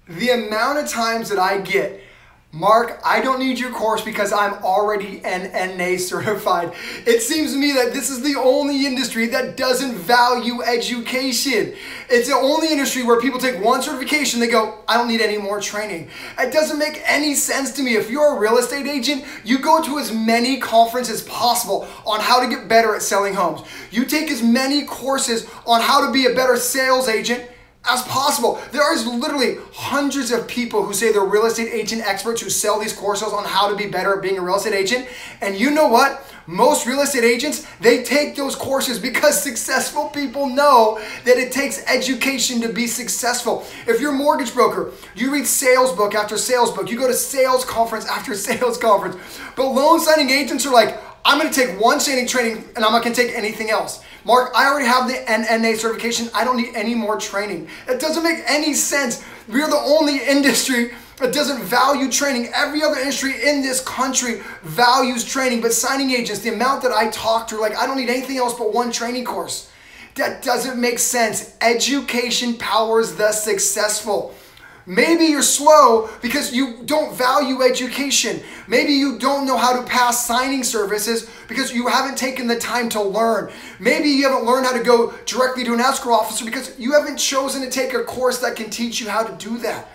The amount of times that I get, Mark, I don't need your course because I'm already NNA certified. It seems to me that this is the only industry that doesn't value education. It's the only industry where people take one certification, they go, I don't need any more training. It doesn't make any sense to me. If you're a real estate agent, you go to as many conferences as possible on how to get better at selling homes. You take as many courses on how to be a better sales agent as possible. There is literally hundreds of people who say they're real estate agent experts who sell these courses on how to be better at being a real estate agent. And you know what? Most real estate agents, they take those courses because successful people know that it takes education to be successful. If you're a mortgage broker, you read sales book after sales book. You go to sales conference after sales conference. But loan signing agents are like, I'm going to take one signing training and I'm not going to take anything else. Mark, I already have the NNA certification. I don't need any more training. It doesn't make any sense. We're the only industry that doesn't value training. Every other industry in this country values training, but signing agents, the amount that I talk to, like, I don't need anything else but one training course. That doesn't make sense. Education powers the successful. Maybe you're slow because you don't value education. Maybe you don't know how to pass signing services because you haven't taken the time to learn. Maybe you haven't learned how to go directly to an escrow officer because you haven't chosen to take a course that can teach you how to do that.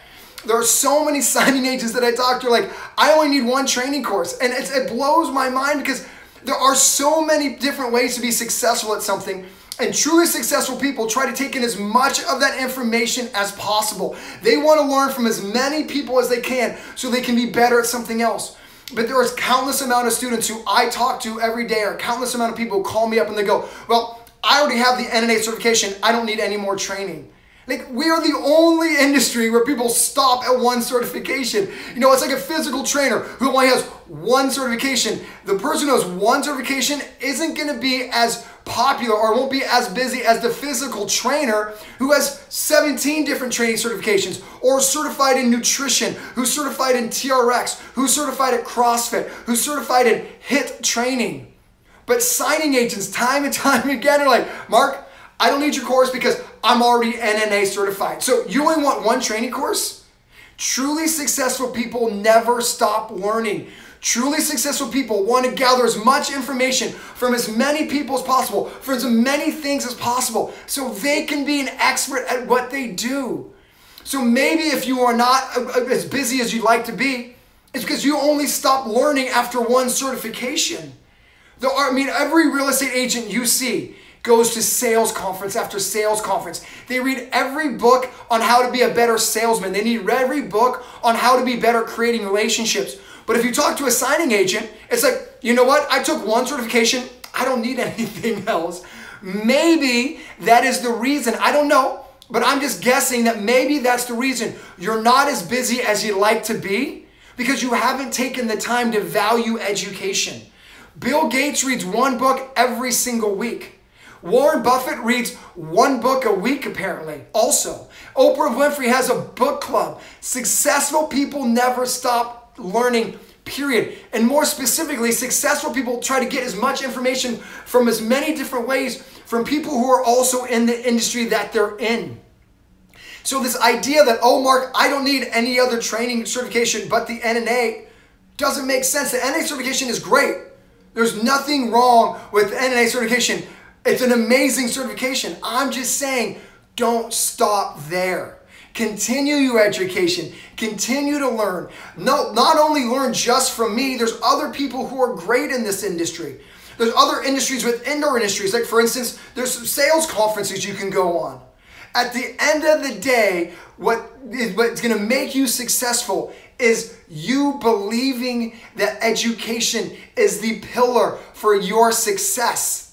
There are so many signing agents that I talk to like, I only need one training course. And it blows my mind because there are so many different ways to be successful at something. And truly successful people try to take in as much of that information as possible. They want to learn from as many people as they can so they can be better at something else. But there is countless amount of students who I talk to every day, or countless amount of people who call me up and they go, well, I already have the NNA certification. I don't need any more training. Like, we are the only industry where people stop at one certification. You know, it's like a physical trainer who only has one certification. The person who has one certification isn't going to be as popular or won't be as busy as the physical trainer who has 17 different training certifications, or certified in nutrition, who's certified in TRX, who's certified at CrossFit, who's certified in HIIT training. But signing agents time and time again are like, Mark, I don't need your course because I'm already NNA certified. So you only want one training course? Truly successful people never stop learning. Truly successful people want to gather as much information from as many people as possible, for as many things as possible, so they can be an expert at what they do. So maybe if you are not as busy as you'd like to be, it's because you only stop learning after one certification. Every real estate agent you see goes to sales conference after sales conference. They read every book on how to be a better salesman. They need every book on how to be better creating relationships. But if you talk to a signing agent, it's like, you know what? I took one certification. I don't need anything else. Maybe that is the reason. I don't know, but I'm just guessing that maybe that's the reason you're not as busy as you'd like to be, because you haven't taken the time to value education. Bill Gates reads one book every single week. Warren Buffett reads one book a week, apparently, also. Oprah Winfrey has a book club. Successful people never stop learning, period. And more specifically, successful people try to get as much information from as many different ways from people who are also in the industry that they're in. So this idea that, oh, Mark, I don't need any other training certification but the NNA doesn't make sense. The NNA certification is great. There's nothing wrong with NNA certification. It's an amazing certification. I'm just saying, don't stop there. Continue your education. Continue to learn. No, not only learn just from me, there's other people who are great in this industry. There's other industries within our industries. Like, for instance, there's some sales conferences you can go on. At the end of the day, what's going to make you successful is you believing that education is the pillar for your success.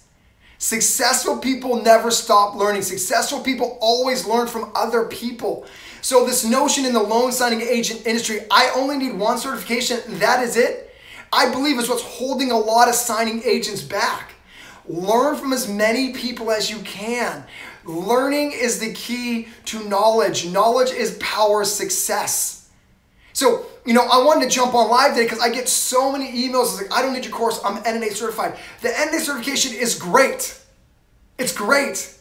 Successful people never stop learning. Successful people always learn from other people. So this notion in the loan signing agent industry, I only need one certification and that is it, I believe is what's holding a lot of signing agents back. Learn from as many people as you can. Learning is the key to knowledge. Knowledge is power success. So, I wanted to jump on live today because I get so many emails. It's like, I don't need your course. I'm NNA certified. The NNA certification is great. It's great.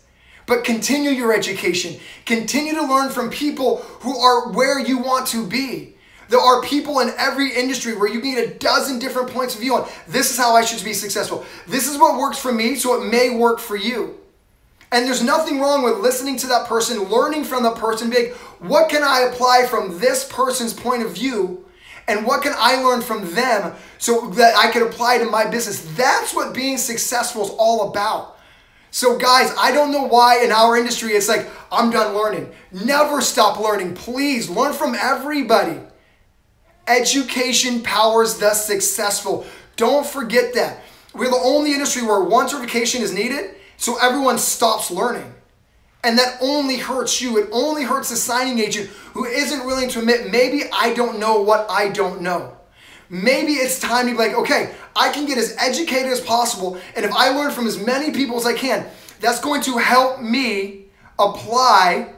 But continue your education. Continue to learn from people who are where you want to be. There are people in every industry where you can get a dozen different points of view on this is how I should be successful. This is what works for me, so it may work for you. And there's nothing wrong with listening to that person, learning from that person, being, what can I apply from this person's point of view? And what can I learn from them so that I can apply to my business? That's what being successful is all about. So guys, I don't know why in our industry it's like, I'm done learning. Never stop learning. Please learn from everybody. Education powers the successful. Don't forget that. We're the only industry where one certification is needed, so everyone stops learning. And that only hurts you. It only hurts the signing agent who isn't willing to admit, maybe I don't know what I don't know. Maybe it's time to be like, okay, I can get as educated as possible, and if I learn from as many people as I can, that's going to help me apply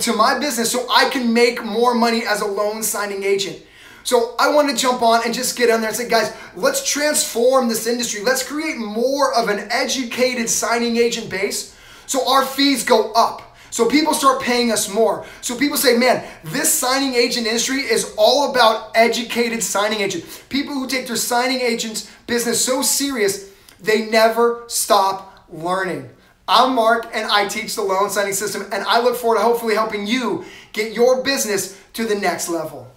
to my business so I can make more money as a loan signing agent. So I want to jump on and just get on there and say, guys, let's transform this industry. Let's create more of an educated signing agent base so our fees go up. So people start paying us more. So people say, man, this signing agent industry is all about educated signing agents. People who take their signing agent's business so serious, they never stop learning. I'm Mark, and I teach the loan signing system, and I look forward to hopefully helping you get your business to the next level.